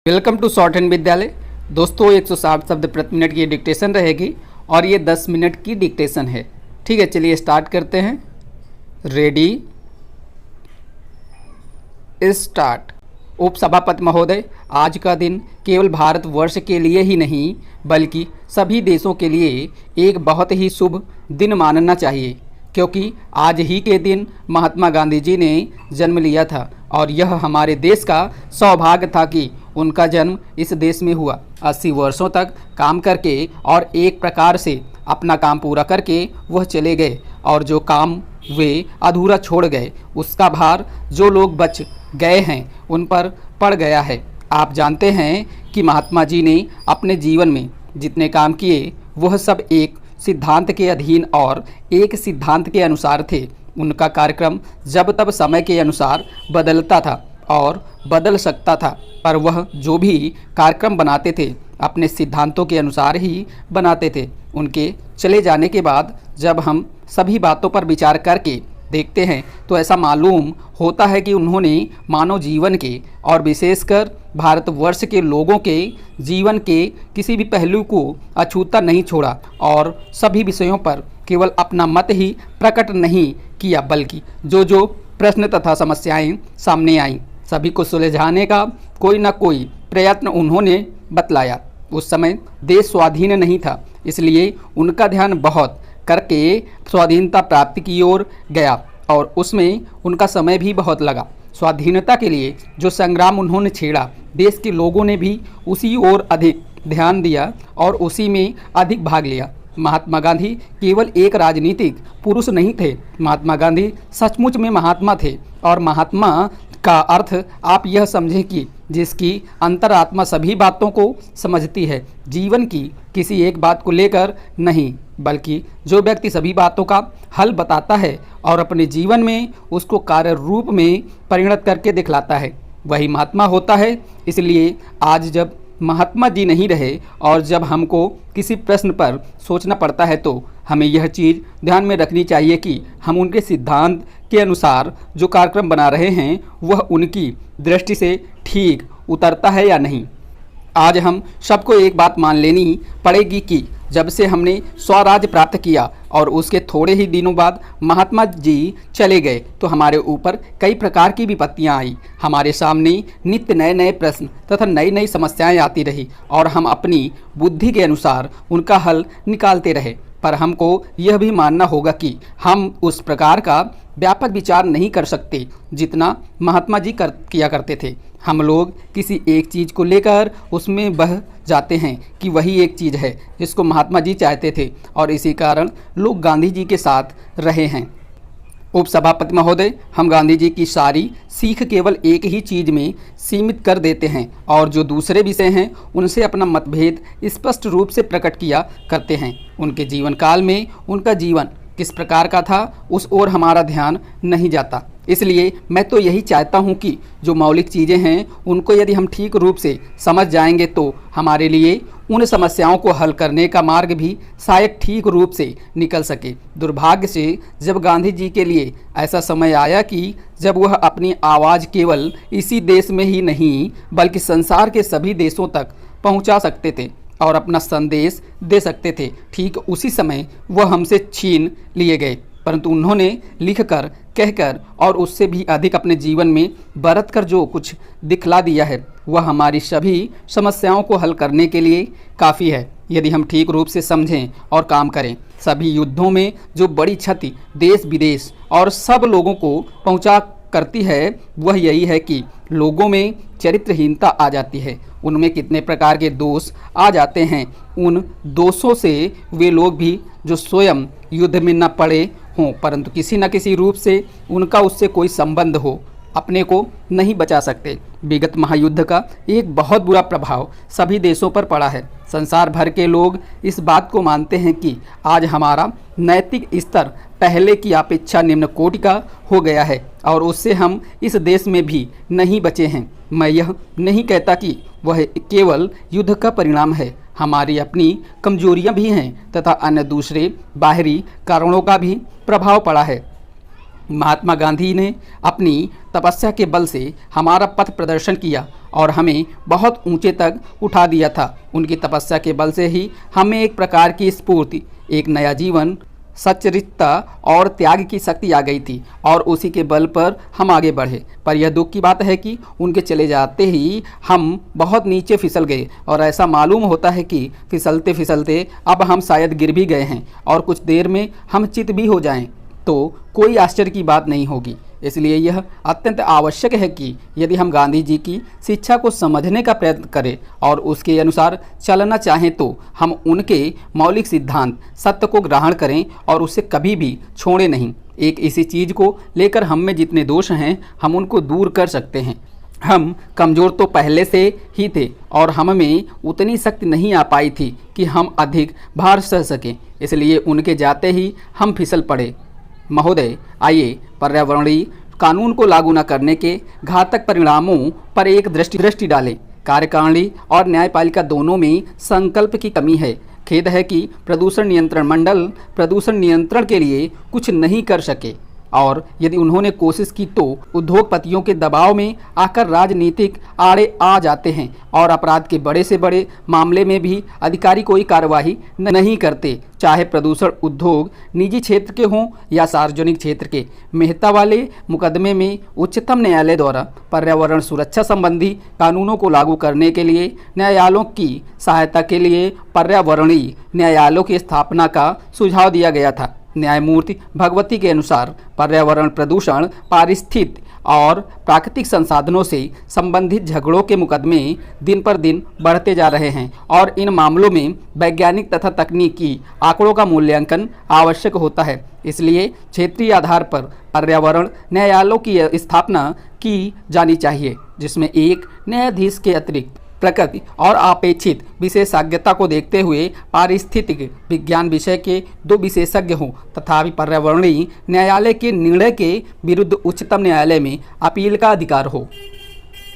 Welcome to short hand विद्यालय। दोस्तों 160 शब्द प्रति मिनट की डिक्टेशन रहेगी और ये 10 मिनट की डिक्टेशन है। ठीक है, चलिए स्टार्ट करते हैं। Ready start. उपसभापति महोदय, आज का दिन केवल भारतवर्ष के लिए ही नहीं बल्कि सभी देशों के लिए एक बहुत ही शुभ दिन मानना चाहिए, क्योंकि आज ही के दिन महात्मा गांधी जी ने जन्म लिया था और यह हमारे देश का सौभाग्य था कि उनका जन्म इस देश में हुआ। 80 वर्षों तक काम करके और एक प्रकार से अपना काम पूरा करके वह चले गए और जो काम वे अधूरा छोड़ गए उसका भार जो लोग बच गए हैं उन पर पड़ गया है। आप जानते हैं कि महात्मा जी ने अपने जीवन में जितने काम किए वह सब एक सिद्धांत के अधीन और एक सिद्धांत के अनुसार थे। उनका कार्यक्रम जब तब समय के अनुसार बदलता था और बदल सकता था, पर वह जो भी कार्यक्रम बनाते थे अपने सिद्धांतों के अनुसार ही बनाते थे। उनके चले जाने के बाद जब हम सभी बातों पर विचार करके देखते हैं तो ऐसा मालूम होता है कि उन्होंने मानव जीवन के और विशेषकर भारतवर्ष के लोगों के जीवन के किसी भी पहलू को अछूता नहीं छोड़ा और सभी विषयों पर केवल अपना मत ही प्रकट नहीं किया बल्कि जो प्रश्न तथा समस्याएं सामने आईं सभी को सुलझाने का कोई न कोई प्रयत्न उन्होंने बतलाया। उस समय देश स्वाधीन नहीं था, इसलिए उनका ध्यान बहुत करके स्वाधीनता प्राप्ति की ओर गया और उसमें उनका समय भी बहुत लगा। स्वाधीनता के लिए जो संग्राम उन्होंने छेड़ा, देश के लोगों ने भी उसी ओर अधिक ध्यान दिया और उसी में अधिक भाग लिया। महात्मा गांधी केवल एक राजनीतिक पुरुष नहीं थे, महात्मा गांधी सचमुच में महात्मा थे। और महात्मा का अर्थ आप यह समझें कि जिसकी अंतरात्मा सभी बातों को समझती है, जीवन की किसी एक बात को लेकर नहीं, बल्कि जो व्यक्ति सभी बातों का हल बताता है और अपने जीवन में उसको कार्य रूप में परिणत करके दिखलाता है, वही महात्मा होता है। इसलिए आज जब महात्मा जी नहीं रहे और जब हमको किसी प्रश्न पर सोचना पड़ता है तो हमें यह चीज़ ध्यान में रखनी चाहिए कि हम उनके सिद्धांत के अनुसार जो कार्यक्रम बना रहे हैं वह उनकी दृष्टि से ठीक उतरता है या नहीं। आज हम सबको एक बात मान लेनी पड़ेगी कि जब से हमने स्वराज प्राप्त किया और उसके थोड़े ही दिनों बाद महात्मा जी चले गए तो हमारे ऊपर कई प्रकार की विपत्तियां आई। हमारे सामने नित्य नए नए प्रश्न तथा नई नई समस्याएं आती रही और हम अपनी बुद्धि के अनुसार उनका हल निकालते रहे। पर हमको यह भी मानना होगा कि हम उस प्रकार का व्यापक विचार नहीं कर सकते जितना महात्मा जी किया करते थे। हम लोग किसी एक चीज़ को लेकर उसमें बह जाते हैं कि वही एक चीज़ है जिसको महात्मा जी चाहते थे और इसी कारण लोग गांधी जी के साथ रहे हैं। उपसभापति महोदय, हम गांधी जी की सारी सीख केवल एक ही चीज़ में सीमित कर देते हैं और जो दूसरे विषय हैं उनसे अपना मतभेद स्पष्ट रूप से प्रकट किया करते हैं। उनके जीवन काल में उनका जीवन किस प्रकार का था उस ओर हमारा ध्यान नहीं जाता। इसलिए मैं तो यही चाहता हूं कि जो मौलिक चीज़ें हैं उनको यदि हम ठीक रूप से समझ जाएंगे तो हमारे लिए उन समस्याओं को हल करने का मार्ग भी शायद ठीक रूप से निकल सके। दुर्भाग्य से जब गांधी जी के लिए ऐसा समय आया कि जब वह अपनी आवाज़ केवल इसी देश में ही नहीं बल्कि संसार के सभी देशों तक पहुंचा सकते थे और अपना संदेश दे सकते थे, ठीक उसी समय वह हमसे छीन लिए गए। परंतु उन्होंने लिखकर, कहकर और उससे भी अधिक अपने जीवन में बरत कर जो कुछ दिखला दिया है वह हमारी सभी समस्याओं को हल करने के लिए काफ़ी है यदि हम ठीक रूप से समझें और काम करें। सभी युद्धों में जो बड़ी क्षति देश विदेश और सब लोगों को पहुंचा करती है वह यही है कि लोगों में चरित्रहीनता आ जाती है। उनमें कितने प्रकार के दोष आ जाते हैं, उन दोषों से वे लोग भी जो स्वयं युद्ध में न पड़े हों परंतु किसी न किसी रूप से उनका उससे कोई संबंध हो, अपने को नहीं बचा सकते। विगत महायुद्ध का एक बहुत बुरा प्रभाव सभी देशों पर पड़ा है। संसार भर के लोग इस बात को मानते हैं कि आज हमारा नैतिक स्तर पहले की अपेक्षा निम्न कोटि का हो गया है और उससे हम इस देश में भी नहीं बचे हैं। मैं यह नहीं कहता कि वह केवल युद्ध का परिणाम है, हमारी अपनी कमजोरियां भी हैं तथा अन्य दूसरे बाहरी कारणों का भी प्रभाव पड़ा है। महात्मा गांधी ने अपनी तपस्या के बल से हमारा पथ प्रदर्शन किया और हमें बहुत ऊंचे तक उठा दिया था। उनकी तपस्या के बल से ही हमें एक प्रकार की स्फूर्ति, एक नया जीवन, सच्चरित्रता और त्याग की शक्ति आ गई थी और उसी के बल पर हम आगे बढ़े। पर यह दुख की बात है कि उनके चले जाते ही हम बहुत नीचे फिसल गए और ऐसा मालूम होता है कि फिसलते फिसलते अब हम शायद गिर भी गए हैं और कुछ देर में हम चित भी हो जाएं, तो कोई आश्चर्य की बात नहीं होगी। इसलिए यह अत्यंत आवश्यक है कि यदि हम गांधी जी की शिक्षा को समझने का प्रयत्न करें और उसके अनुसार चलना चाहें तो हम उनके मौलिक सिद्धांत सत्य को ग्रहण करें और उसे कभी भी छोड़ें नहीं। एक इसी चीज़ को लेकर हम में जितने दोष हैं हम उनको दूर कर सकते हैं। हम कमज़ोर तो पहले से ही थे और हम में उतनी शक्ति नहीं आ पाई थी कि हम अधिक भार सह सकें, इसलिए उनके जाते ही हम फिसल पड़े। महोदय, आइए पर्यावरणीय कानून को लागू न करने के घातक परिणामों पर एक दृष्टि डालें। कार्यकारिणी और न्यायपालिका दोनों में संकल्प की कमी है। खेद है कि प्रदूषण नियंत्रण मंडल प्रदूषण नियंत्रण के लिए कुछ नहीं कर सके और यदि उन्होंने कोशिश की तो उद्योगपतियों के दबाव में आकर राजनीतिक आड़े आ जाते हैं और अपराध के बड़े से बड़े मामले में भी अधिकारी कोई कार्रवाई नहीं करते, चाहे प्रदूषण उद्योग निजी क्षेत्र के हों या सार्वजनिक क्षेत्र के। मेहता वाले मुकदमे में उच्चतम न्यायालय द्वारा पर्यावरण सुरक्षा संबंधी कानूनों को लागू करने के लिए न्यायालयों की सहायता के लिए पर्यावरणीय न्यायालयों की स्थापना का सुझाव दिया गया था। न्यायमूर्ति भगवती के अनुसार पर्यावरण प्रदूषण, पारिस्थितिक और प्राकृतिक संसाधनों से संबंधित झगड़ों के मुकदमे दिन पर दिन बढ़ते जा रहे हैं और इन मामलों में वैज्ञानिक तथा तकनीकी आंकड़ों का मूल्यांकन आवश्यक होता है। इसलिए क्षेत्रीय आधार पर पर्यावरण न्यायालयों की स्थापना की जानी चाहिए, जिसमें एक न्यायाधीश के अतिरिक्त प्रकृति और अपेक्षित विशेषज्ञता को देखते हुए पारिस्थितिक विज्ञान विषय के 2 विशेषज्ञ हों तथा पर्यावरणीय न्यायालय के निर्णय के विरुद्ध उच्चतम न्यायालय में अपील का अधिकार हो।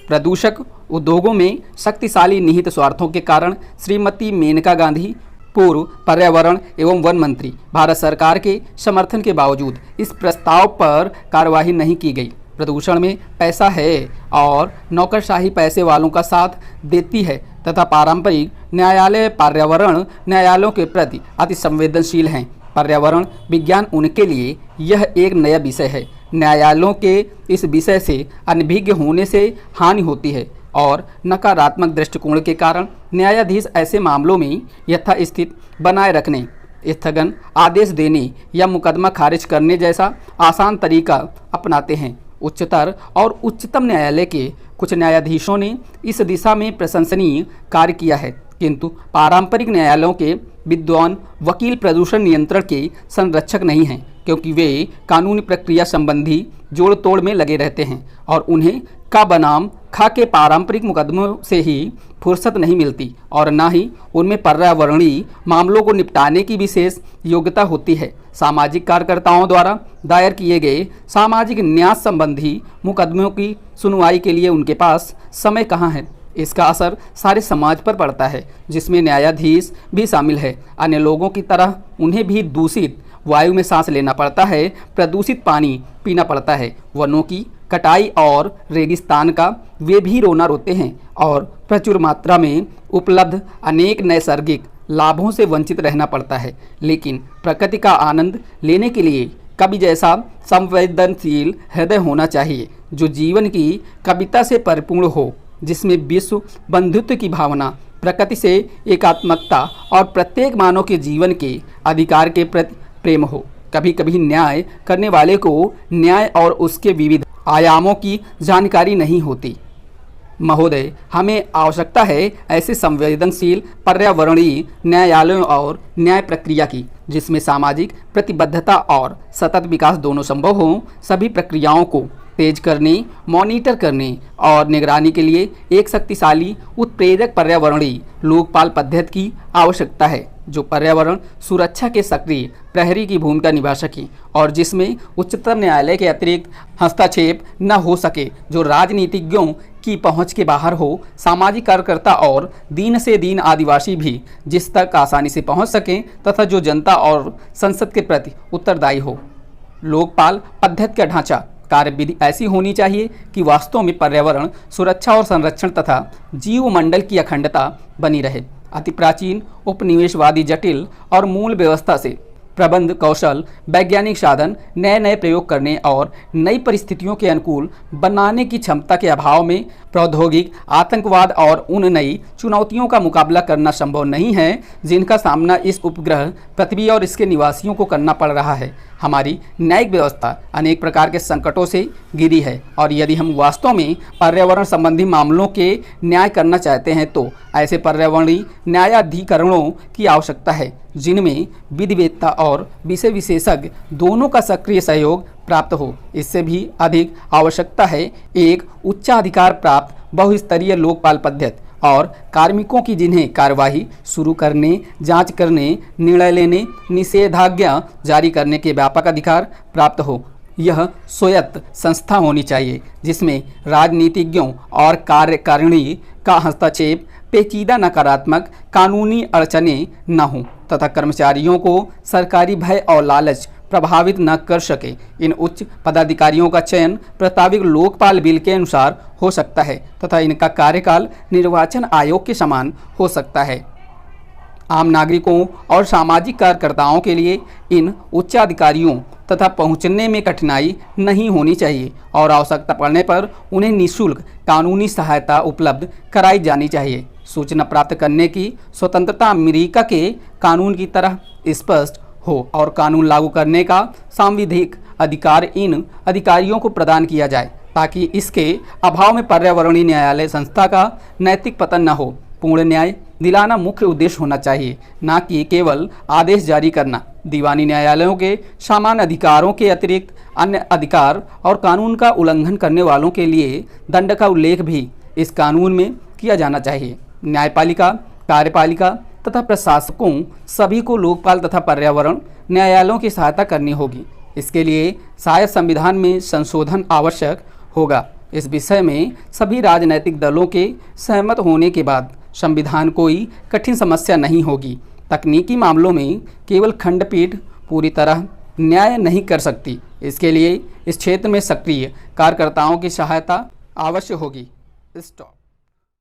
प्रदूषक उद्योगों में शक्तिशाली निहित स्वार्थों के कारण श्रीमती मेनका गांधी, पूर्व पर्यावरण एवं वन मंत्री, भारत सरकार के समर्थन के बावजूद इस प्रस्ताव पर कार्यवाही नहीं की गई। प्रदूषण में पैसा है और नौकरशाही पैसे वालों का साथ देती है तथा पारंपरिक न्यायालय पर्यावरण न्यायालयों के प्रति अति संवेदनशील हैं। पर्यावरण विज्ञान उनके लिए यह एक नया विषय है। न्यायालयों के इस विषय से अनभिज्ञ होने से हानि होती है और नकारात्मक दृष्टिकोण के कारण न्यायाधीश ऐसे मामलों में यथास्थिति बनाए रखने, स्थगन आदेश देने या मुकदमा खारिज करने जैसा आसान तरीका अपनाते हैं। उच्चतर और उच्चतम न्यायालय के कुछ न्यायाधीशों ने इस दिशा में प्रशंसनीय कार्य किया है, किंतु पारंपरिक न्यायालयों के विद्वान वकील प्रदूषण नियंत्रण के संरक्षक नहीं हैं, क्योंकि वे कानूनी प्रक्रिया संबंधी जोड़ तोड़ में लगे रहते हैं और उन्हें का बनाम खा के पारंपरिक मुकदमों से ही फुर्सत नहीं मिलती और न ही उनमें पर्यावरणीय मामलों को निपटाने की विशेष योग्यता होती है। सामाजिक कार्यकर्ताओं द्वारा दायर किए गए सामाजिक न्याय संबंधी मुकदमों की सुनवाई के लिए उनके पास समय कहाँ है। इसका असर सारे समाज पर पड़ता है, जिसमें न्यायाधीश भी शामिल है। अन्य लोगों की तरह उन्हें भी दूषित वायु में सांस लेना पड़ता है, प्रदूषित पानी पीना पड़ता है, वनों की कटाई और रेगिस्तान का वे भी रोना रोते हैं और प्रचुर मात्रा में उपलब्ध अनेक नैसर्गिक लाभों से वंचित रहना पड़ता है। लेकिन प्रकृति का आनंद लेने के लिए कवि जैसा संवेदनशील हृदय होना चाहिए, जो जीवन की कविता से परिपूर्ण हो, जिसमें विश्व बंधुत्व की भावना, प्रकृति से एकात्मकता और प्रत्येक मानव के जीवन के अधिकार के प्रति प्रेम हो। कभी कभी न्याय करने वाले को न्याय और उसके विविध आयामों की जानकारी नहीं होती। महोदय, हमें आवश्यकता है ऐसे संवेदनशील पर्यावरणीय न्यायालयों और न्याय प्रक्रिया की, जिसमें सामाजिक प्रतिबद्धता और सतत विकास दोनों संभव हों। सभी प्रक्रियाओं को तेज करने, मॉनिटर करने और निगरानी के लिए एक शक्तिशाली उत्प्रेरक पर्यावरणीय लोकपाल पद्धति की आवश्यकता है, जो पर्यावरण सुरक्षा के सक्रिय प्रहरी की भूमिका निभा सके और जिसमें उच्चतम न्यायालय के अतिरिक्त हस्तक्षेप न हो सके, जो राजनीतिज्ञों की पहुंच के बाहर हो। सामाजिक कार्यकर्ता और दीन से दीन आदिवासी भी जिस तक आसानी से पहुंच सकें तथा जो जनता और संसद के प्रति उत्तरदायी हो। लोकपाल पद्धति का ढांचा कार्यविधि ऐसी होनी चाहिए कि वास्तव में पर्यावरण सुरक्षा और संरक्षण तथा जीवमंडल की अखंडता बनी रहे। अति प्राचीन उपनिवेशवादी जटिल और मूल व्यवस्था से प्रबंध कौशल, वैज्ञानिक साधन, नए नए प्रयोग करने और नई परिस्थितियों के अनुकूल बनाने की क्षमता के अभाव में प्रौद्योगिक आतंकवाद और उन नई चुनौतियों का मुकाबला करना संभव नहीं है जिनका सामना इस उपग्रह पृथ्वी और इसके निवासियों को करना पड़ रहा है। हमारी न्यायिक व्यवस्था अनेक प्रकार के संकटों से घिरी है और यदि हम वास्तव में पर्यावरण संबंधी मामलों के न्याय करना चाहते हैं तो ऐसे पर्यावरणीय न्यायाधिकरणों की आवश्यकता है जिनमें विधिवेत्ता और विषय विशेषज्ञ दोनों का सक्रिय सहयोग प्राप्त हो। इससे भी अधिक आवश्यकता है एक उच्चाधिकार प्राप्त बहुस्तरीय लोकपाल पद्धति और कार्मिकों की जिन्हें कार्यवाही शुरू करने, जांच करने, निर्णय लेने, निषेधाज्ञा जारी करने के व्यापक अधिकार प्राप्त हो। यह स्वायत्त संस्था होनी चाहिए जिसमें राजनीतिज्ञों और कार्यकारिणी का हस्तक्षेप, पेचीदा नकारात्मक कानूनी अड़चनें न हों तथा कर्मचारियों को सरकारी भय और लालच प्रभावित न कर सके। इन उच्च पदाधिकारियों का चयन प्रस्तावित लोकपाल बिल के अनुसार हो सकता है तथा इनका कार्यकाल निर्वाचन आयोग के समान हो सकता है। आम नागरिकों और सामाजिक कार्यकर्ताओं के लिए इन उच्चाधिकारियों तथा पहुंचने में कठिनाई नहीं होनी चाहिए और आवश्यकता पड़ने पर उन्हें निःशुल्क कानूनी सहायता उपलब्ध कराई जानी चाहिए। सूचना प्राप्त करने की स्वतंत्रता अमेरिका के कानून की तरह स्पष्ट हो और कानून लागू करने का सांविधिक अधिकार इन अधिकारियों को प्रदान किया जाए ताकि इसके अभाव में पर्यावरणीय न्यायालय संस्था का नैतिक पतन न हो। पूर्ण न्याय दिलाना मुख्य उद्देश्य होना चाहिए, न कि केवल आदेश जारी करना। दीवानी न्यायालयों के समान अधिकारों के अतिरिक्त अन्य अधिकार और कानून का उल्लंघन करने वालों के लिए दंड का उल्लेख भी इस कानून में किया जाना चाहिए। न्यायपालिका, कार्यपालिका तथा प्रशासकों सभी को लोकपाल तथा पर्यावरण न्यायालयों की सहायता करनी होगी। इसके लिए शायद संविधान में संशोधन आवश्यक होगा। इस विषय में सभी राजनैतिक दलों के सहमत होने के बाद संविधान कोई कठिन समस्या नहीं होगी। तकनीकी मामलों में केवल खंडपीठ पूरी तरह न्याय नहीं कर सकती। इसके लिए इस क्षेत्र में सक्रिय कार्यकर्ताओं की सहायता अवश्य होगी। स्टॉप।